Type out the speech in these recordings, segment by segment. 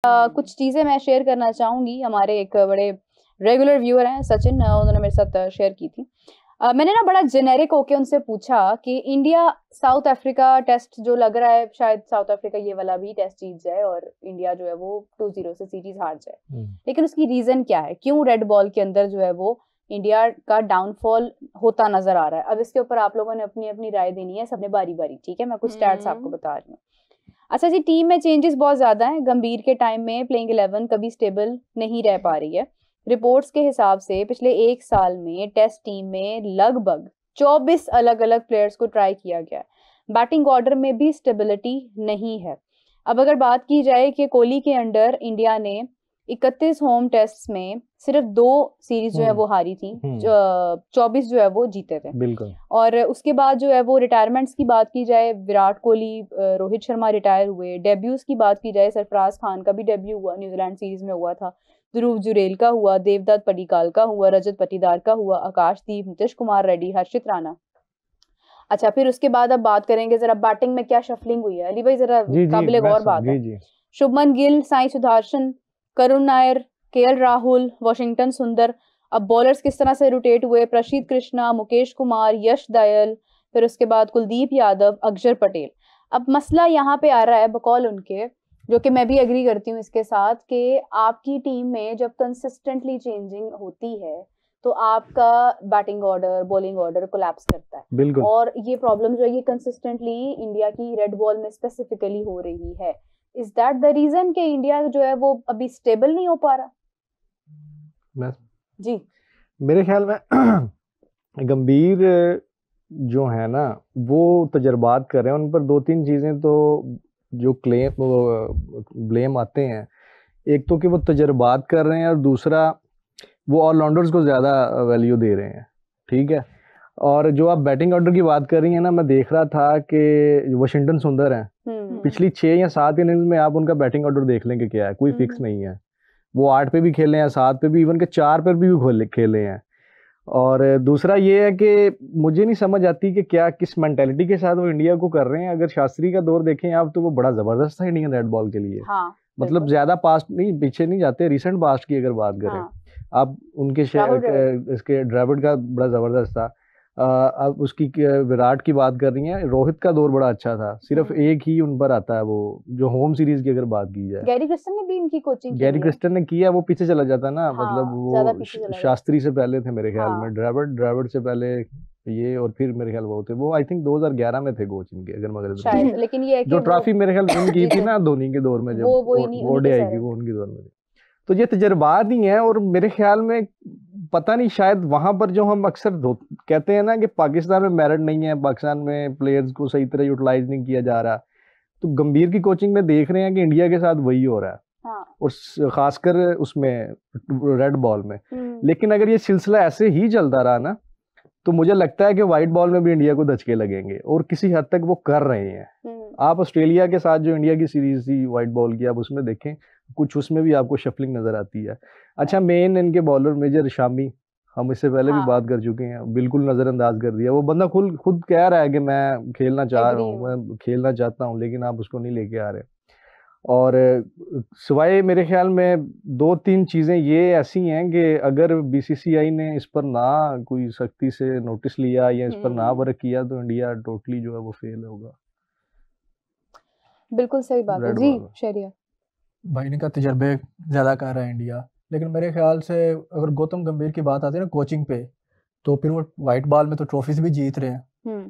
कुछ चीजें मैं शेयर करना चाहूंगी। हमारे एक बड़े रेगुलर व्यूअर हैं सचिन, उन्होंने मेरे साथ शेयर की थी। मैंने ना बड़ा जेनेरिक होके उनसे पूछा कि इंडिया साउथ अफ्रीका टेस्ट जो लग रहा है, शायद साउथ अफ्रीका ये वाला भी टेस्ट जीत जाए और इंडिया जो है वो 2-0 से सीरीज हार जाए, लेकिन उसकी रीजन क्या है, क्यों रेड बॉल के अंदर जो है वो इंडिया का डाउनफॉल होता नजर आ रहा है। अब इसके ऊपर आप लोगों ने अपनी अपनी राय देनी है, सबने बारी बारी, ठीक है। मैं कुछ स्टैट्स आपको बता रही हूँ। अच्छा जी, टीम में चेंजेस बहुत ज्यादा हैं। गंभीर के टाइम में प्लेइंग 11 कभी स्टेबल नहीं रह पा रही है। रिपोर्ट्स के हिसाब से पिछले 1 साल में टेस्ट टीम में लगभग 24 अलग अलग प्लेयर्स को ट्राई किया गया है। बैटिंग ऑर्डर में भी स्टेबिलिटी नहीं है। अब अगर बात की जाए कि कोहली के अंडर इंडिया ने 31 होम टेस्ट में सिर्फ 2 सीरीज जो है वो हारी थी, 24 जो है वो जीते थे। बिल्कुल। और उसके बाद जो है वो रिटायरमेंट्स की बात की जाए, विराट कोहली, रोहित शर्मा रिटायर हुए। डेब्यूज की बात की जाए, सरफराज खान का भी डेब्यू हुआ, न्यूजीलैंड सीरीज में हुआ था। ध्रुव जुरेल का हुआ, देवदत्त पडिक्कल का हुआ, रजत पाटीदार का हुआ, आकाशदीप, नीतीश कुमार रेड्डी, हर्षित राणा। अच्छा, फिर उसके बाद अब बात करेंगे जरा बैटिंग में क्या शफलिंग हुई है। अली भाई जरा काबिले गौर बात है। शुभमन गिल, साई सुदर्शन, करुण नायर, केएल राहुल, वॉशिंगटन सुंदर। अब बॉलर्स किस तरह से रोटेट हुए, प्रसिद्ध कृष्णा, मुकेश कुमार, यश दयाल, फिर उसके बाद कुलदीप यादव, अक्षर पटेल। अब मसला यहाँ पे आ रहा है बकौल उनके, जो कि मैं भी एग्री करती हूँ इसके साथ, कि आपकी टीम में जब कंसिस्टेंटली चेंजिंग होती है तो आपका batting order, bowling order collapse करता है। बिल्कुल। और ये प्रॉब्लम जो है ये कंसिस्टेंटली इंडिया की रेड बॉल में स्पेसिफिकली हो रही है। इज दैट द रीजन कि इंडिया जो है वो अभी स्टेबल नहीं हो पा रहा? जी मेरे ख्याल में गंभीर जो है ना वो तजर्बात कर रहे हैं, उन पर 2-3 चीजें तो जो ब्लेम आते हैं। एक तो कि वो तजर्बात कर रहे हैं और दूसरा वो ऑलराउंडर्स को ज़्यादा वैल्यू दे रहे हैं, ठीक है। और जो आप बैटिंग ऑर्डर की बात कर रही हैं ना, मैं देख रहा था कि वॉशिंगटन सुंदर हैं, पिछली 6 या 7 इनिंग्स में आप उनका बैटिंग ऑर्डर देख लें कि क्या है, कोई फिक्स नहीं है। वो 8 पे भी खेले हैं, 7 पे भी, इवन के 4 पे भी खेले हैं। और दूसरा ये है कि मुझे नहीं समझ आती कि क्या किस मेंटेलिटी के साथ वो इंडिया को कर रहे हैं। अगर शास्त्री का दौर देखें आप तो वो बड़ा ज़बरदस्त था इंडियन रेड बॉल के लिए। हाँ, मतलब ज़्यादा पास्ट नहीं, पीछे नहीं जाते, रिसेंट पास्ट की अगर बात करें। हाँ। आप उनके इसके ड्राविड का बड़ा ज़बरदस्त था। अब उसकी विराट की बात कर रही हैं, रोहित का दौर बड़ा अच्छा था। सिर्फ एक ही उन पर आता है वो जो होम सीरीज की अगर बात की जाए, गैरी क्रिस्टन ने भी इनकी कोचिंग की। गैरी क्रिस्टन ने किया, वो पीछे चला जाता ना। हाँ, मतलब वो शास्त्री से पहले थे मेरे ख्याल में, ड्राविड से पहले ये, और फिर मेरे ख्याल वो थे, वो आई थिंक 2011 में थे कोच इनके, अगर मैं शायद। लेकिन ये जो ट्रॉफी मेरे ख्याल विन की थी ना धोनी के दौर में, जब ओडीआई की, वो उनके दौर में। तो ये तजर्बात ही है। और मेरे ख्याल में पता नहीं, शायद वहां पर जो हम अक्सर कहते हैं ना कि पाकिस्तान में मेरिट नहीं है, पाकिस्तान में प्लेयर्स को सही तरह यूटिलाइज नहीं किया जा रहा, तो गंभीर की कोचिंग में देख रहे हैं कि इंडिया के साथ वही हो रहा है। हाँ। और खासकर उसमें रेड बॉल में। लेकिन अगर ये सिलसिला ऐसे ही चलता रहा ना, तो मुझे लगता है कि व्हाइट बॉल में भी इंडिया को धचके लगेंगे, और किसी हद तक वो कर रहे हैं। आप ऑस्ट्रेलिया के साथ जो इंडिया की सीरीज थी व्हाइट बॉल की, आप उसमें देखें, कुछ उसमें भी आपको शफलिंग नजर आती है। अच्छा, मेन इनके बॉलर मेजर शामी, हम इससे पहले भी बात कर चुके हैं, बिल्कुल नजरअंदाज कर दिया। वो बंदा खुद कह रहा है कि मैं खेलना चाह रहा हूँ, मैं खेलना चाहता हूँ, लेकिन आप उसको नहीं लेके आ रहे। और सिवाय मेरे ख्याल में 2-3 चीज़ें ये ऐसी हैं कि अगर बीसीसीआई ने इस पर ना कोई सख्ती से नोटिस लिया या इस पर ना वर्क किया तो इंडिया टोटली जो है वो फेल होगा। बिल्कुल सही बात है जी। शरिया भाई ने कहा तजर्बे ज़्यादा कर रहा है इंडिया, लेकिन मेरे ख्याल से अगर गौतम गंभीर की बात आती है ना कोचिंग पे, तो फिर वो व्हाइट बॉल में तो ट्रॉफीज भी जीत रहे हैं,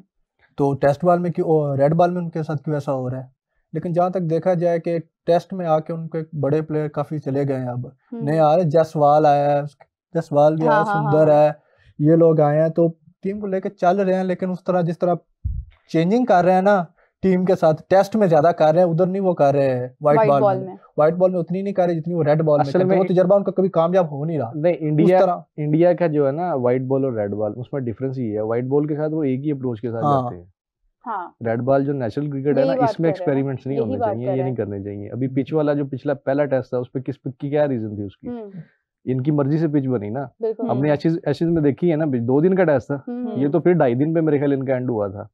तो टेस्ट बॉल में क्यों, रेड बॉल में उनके साथ क्यों ऐसा हो रहा है? लेकिन जहाँ तक देखा जाए कि टेस्ट में आके उनके बड़े प्लेयर काफ़ी चले गए हैं, अब नए आ रहे, जायसवाल आया है, जायसवाल भी आया, सुंदर है, ये लोग आए हैं, तो टीम को लेकर चल रहे हैं। लेकिन उस तरह जिस तरह चेंजिंग कर रहे हैं ना टीम के साथ, टेस्ट में ज्यादा कर रहे हैं, उधर नहीं वो कर रहे हैं व्हाइट बॉल में उतनी नहीं कर रहे जितनी वो रेड बॉल में। वो तजर्बा उनका कभी कामयाब हो नहीं रहा। नहीं, इंडिया का जो है ना व्हाइट बॉल और रेड बॉल, उसमें डिफरेंस ही है। व्हाइट बॉल के साथ वो एक ही अप्रोच के साथ जाते हैं। हाँ। रेड बॉल जो नेशनल क्रिकेट है ना, इसमें एक्सपेरिमेंट्स नहीं होने चाहिए, ये नहीं करने चाहिए। अभी पिच वाला जो पिछला पहला टेस्ट था, उस पर की क्या रीजन थी उसकी? इनकी मर्जी से पिच बनी ना। हमने एशेज में देखी है ना, 2 दिन का टेस्ट था, ये तो फिर 2.5 दिन पे मेरे ख्याल इनका एंड हुआ था।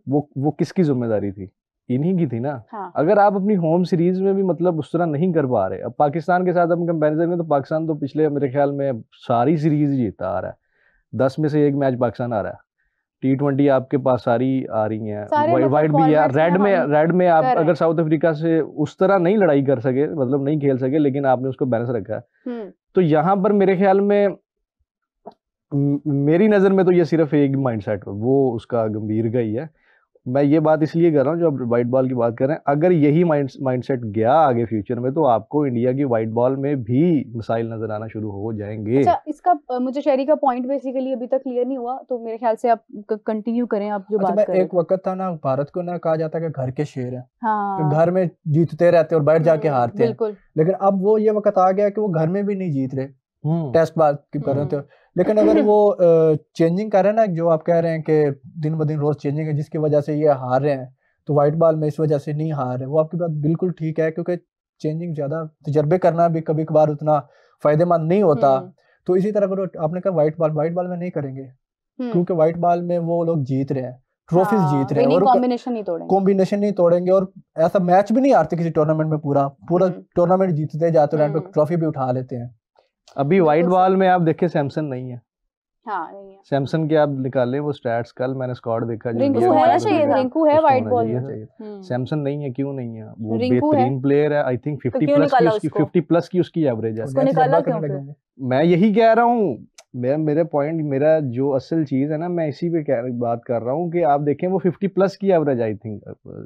वो किसकी जिम्मेदारी थी? इन्हीं की थी ना। हाँ। अगर आप अपनी होम सीरीज में भी मतलब उस तरह नहीं कर पा रहे, अब पाकिस्तान के साथ हम कंपैरिजन करें तो पाकिस्तान तो पिछले मेरे ख्याल में सारी सीरीज जीता आ रहा है, 10 में से 1 मैच पाकिस्तान आ रहा है। T20 आपके पास सारी आ रही हैं, वाइट भी है, रेड में आप अगर साउथ अफ्रीका से उस तरह नहीं लड़ाई कर सके, मतलब नहीं खेल सके, लेकिन आपने उसको बैलेंस रखा है। तो यहाँ पर मेरे ख्याल में, मेरी नज़र में तो ये सिर्फ एक माइंडसेट वो उसका गंभीर का ही है। मैं ये बात इसलिए कर रहा हूँ, जो आप वाइट बॉल की बात कर रहे हैं, अगर यही माइंडसेट गया आगे फ्यूचर में, तो आपको इंडिया की वाइट बॉल में भी मसाइल नजर आना शुरू हो जाएंगे। अच्छा, इसका मुझे शहरी का पॉइंट बेसिकली अभी तक क्लियर नहीं हुआ, तो मेरे ख्याल से आप कंटिन्यू करें आप जो बात कर रहे हैं। एक वक्त था ना, भारत को ना कहा जाता है कि घर के शेर है, हाँ। घर में जीतते रहते और बाहर जाके हारते हैं, लेकिन अब वो ये वक्त आ गया कि वो घर में भी नहीं जीत रहे, टेस्ट बात की कर रहे थे। लेकिन अगर वो चेंजिंग कर रहे हैं ना, जो आप कह रहे हैं कि दिन ब दिन रोज चेंजिंग है जिसकी वजह से ये हार रहे हैं, तो वाइट बॉल में इस वजह से नहीं हार रहे, वो आपकी बात बिल्कुल ठीक है, क्योंकि चेंजिंग ज्यादा तजर्बे करना भी कभी कभार उतना फायदेमंद नहीं होता। तो इसी तरह अगर आपने कहा वाइट बॉल में नहीं करेंगे, क्योंकि वाइट बॉल में वो लोग जीत रहे हैं, ट्रॉफीज जीत रहे हैं, और कॉम्बिनेशन नहीं तोड़ेंगे, और ऐसा मैच भी नहीं हारते किसी टूर्नामेंट में, पूरा टूर्नामेंट जीतते जाते हैं, ट्रॉफी भी उठा लेते हैं। अभी वाइट बॉल में आप देखें सैमसन नहीं है। हाँ, नहीं है। सैमसन के आप निकालें वो स्टैट्स, कल मैंने स्क्वाड देखा, रिंकू होना चाहिए था, रिंकू है वाइट बॉल में, सैमसन नहीं है। क्यों नहीं है? वो बेहतरीन प्लेयर है, आई थिंक 50 प्लस की उसकी एवरेज है। उसको निकाला क्यों फिर? मैं यही कह रहा हूँ, मेरे पॉइंट, मेरा जो असल चीज है ना, मैं इसी पे बात कर रहा हूँ कि आप देखें वो 50 प्लस की average I think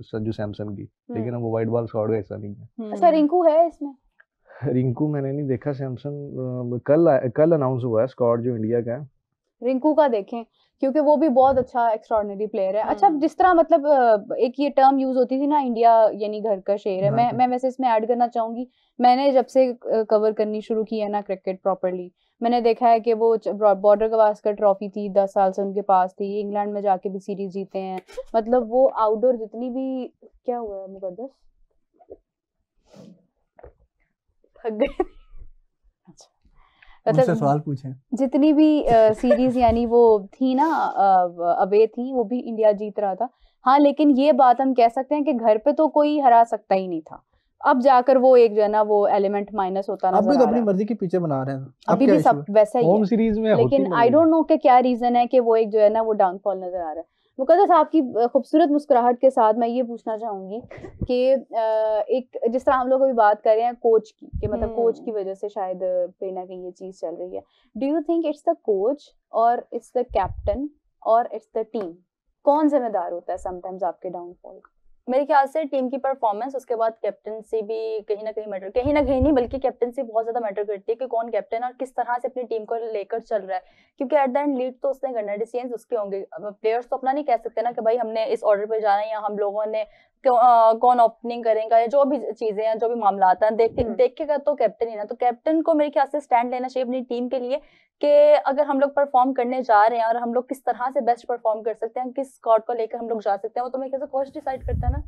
Sanju Samson की, लेकिन वो वाइट बॉल स्क्वाड में ऐसा नहीं है। अच्छा, रिंकू है इसमें? रिंकू मैंने नहीं देखा, सैमसन कल अनाउंस हुआ है स्क्वाड जो इंडिया का है। रिंकू का देखें, क्योंकि वो भी बहुत अच्छा एक्स्ट्राऑर्डिनरी प्लेयर है। अच्छा, जिस तरह मतलब एक ये टर्म यूज होती थी ना, इंडिया यानी घर का शेर है, मैं वैसे इसमें ऐड करना चाहूंगी, मैंने जब से कवर करनी शुरू की है ना क्रिकेट प्रॉपर्ली, मैंने देखा है कि वो बॉर्डर गवास्कर ट्रॉफी थी 10 साल से उनके पास थी, इंग्लैंड में जाके भी सीरीज जीते हैं, मतलब वो आउटडोर जितनी भी, क्या हुआ है मुकद्दस, मतलब सवाल पूछें, जितनी भी सीरीज यानी वो थी ना अवे थी, वो भी इंडिया जीत रहा था। हाँ, लेकिन ये बात हम कह सकते हैं कि घर पे तो कोई हरा सकता ही नहीं था, अब जाकर वो एक जो है ना वो एलिमेंट माइनस होता नजर आ रहा है। अभी तो अपनी मर्जी के पीछे बना रहे हैं, अभी भी सब वैसा ही होम सीरीज में, लेकिन आई डोंट नो कि क्या रीजन है कि वो एक जो है ना वो डाउनफॉल नजर आ रहा है। मुकद्दस, आपकी खूबसूरत मुस्कुराहट के साथ मैं ये पूछना चाहूंगी कि एक जिस तरह हम लोग अभी बात कर रहे हैं कोच की, कि मतलब कोच की वजह से शायद कहीं ना कहीं ये चीज चल रही है, do you think it's the coach और इट्स द कैप्टन और इट्स द टीम, कौन जिम्मेदार होता है समटाइम्स आपके डाउनफॉल का? मेरे ख्याल से टीम की परफॉर्मेंस, उसके बाद कैप्टनसी भी कहीं ना कहीं नहीं बल्कि कैप्टनसी बहुत ज्यादा मैटर करती है कि कौन कैप्टन और किस तरह से अपनी टीम को लेकर चल रहा है, क्योंकि एट द एंड लीड तो उसने करना है, डिसीजंस उसके होंगे। प्लेयर्स तो अपना नहीं कह सकते ना कि भाई हमने इस ऑर्डर पे जाना है या हम लोगों ने कौन ओपनिंग करेगा, या जो भी चीजें हैं, जो भी मामला हैं, देखेगा तो कैप्टन ही ना। तो कैप्टन को मेरे ख्याल से स्टैंड लेना चाहिए अपनी टीम के लिए कि अगर हम लोग परफॉर्म करने जा रहे हैं और हम लोग किस तरह से बेस्ट परफॉर्म कर सकते हैं, किस स्क्वाड को लेकर हम लोग जा सकते हैं, वो तो मेरे ख्याल से कोच डिसाइड करता है ना।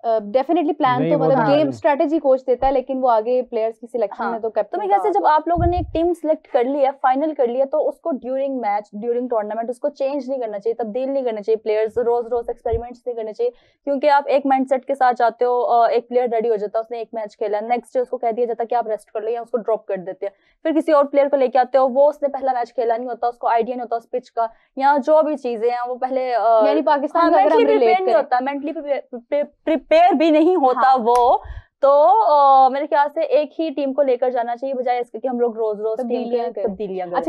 डेफिनेटली प्लान तो मतलब गेम स्ट्रेटेजी कोच देता है, लेकिन वो आगे प्लेयर्स की सिलेक्शन में तो कैप्टन। तो मेरे ख्याल से जब आप लोगों ने एक टीम सिलेक्ट कर ली है, फाइनल कर लिया, तो उसको ड्यूरिंग मैच, ड्यूरिंग टूर्नामेंट उसको चेंज नहीं करना चाहिए, तब्दील नहीं करना चाहिए, प्लेयर्स रोज एक्सपेरिमेंट्स नहीं करने चाहिए, क्योंकि आप एक माइंडसेट के साथ जाते हो, एक प्लेयर रेडी हो जाता है, उसने एक मैच खेला, नेक्स्ट डे उसको कह दिया जाता है कि आप रेस्ट कर लो या उसको ड्रॉप कर देते हैं, फिर किसी और प्लेयर को लेके आते हो, वो उसने पहला मैच खेला नहीं होता, उसको आइडिया नहीं होता उस पिच का, या जो भी चीजें हैं वो पहले यानी पाकिस्तान मेंटली प्रिपेयर नहीं होता, मेंटली प्रिपेयर भी नहीं होता वो। तो मेरे ख्याल से एक ही टीम को लेकर जाना चाहिए, बजाय इसके कि हम लोग रोज टीम की तब्दीलियां करें।